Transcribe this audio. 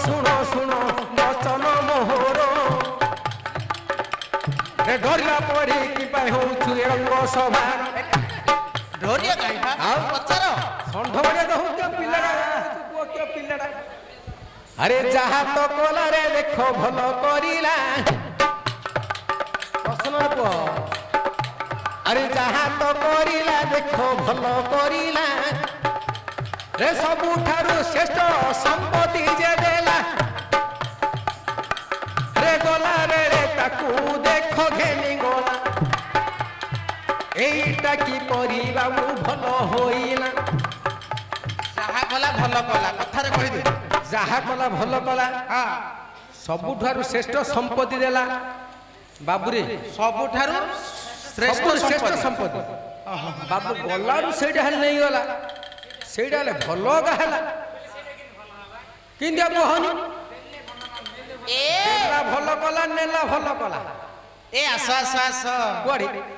ଶୁଣ ଶୁଣ ବଚନ ମୋହର ରେ ଡରିଲା ପରି କି ପାଇଁ ହଉଛୁ ଏ ରଙ୍ଗ ସଭାର ଡରିଆ କାହିଁ ଆଉ ପଚାର ଷଣ୍ଢ ଭଳିଆ ତ ହଉଛ ପିଲାଟା ପୁଅ କିଏ ପିଲାଟା ଆରେ ଯାହା ତ କଲା ରେ ଦେଖ ଭଲ କରିଲା ପ୍ରଶ୍ନ ପୁଅ ଆରେ ଯାହା ତ କରିଲା ଦେଖ ଭଲ କରିଲା ରେ ସବୁଠାରୁ ଶ୍ରେଷ୍ଠ ସମ୍ପତ୍ତି ଯେ ଦେଲା ରେ ଗଲା ବେଳେ ତାକୁ ଦେଖ ଘେନି ଗଲା এইটা কি পরিবা মু ভাল হইলা ଯାହା କଲା ଭଲ କଲା କଥାରେ କହିଦେ যাহা কলা ভাল কলা ହଁ ସବୁଠାରୁ ଶ୍ରେଷ୍ଠ ସମ୍ପତ୍ତି ଦେଲା ବାବୁରେ ସବୁଠାରୁ ଶ୍ରେଷ୍ଠ ସବୁଠୁ ଶ୍ରେଷ୍ଠ ସମ୍ପତ୍ତି ସମ୍ପତ୍ତି ବାବୁ ଗଲାରୁ ସେଇଟା ହେଲେ ନେଇଗଲା ସେଇଟା ହେଲେ ଭଲ ହେଲା କିନ୍ତୁ କହନି ଏ ନେଲା ଭଲ କଲା ନେଲା ଭଲ କଲା ଏ ଆସ ଆସ ଆସ କୁଆଡେ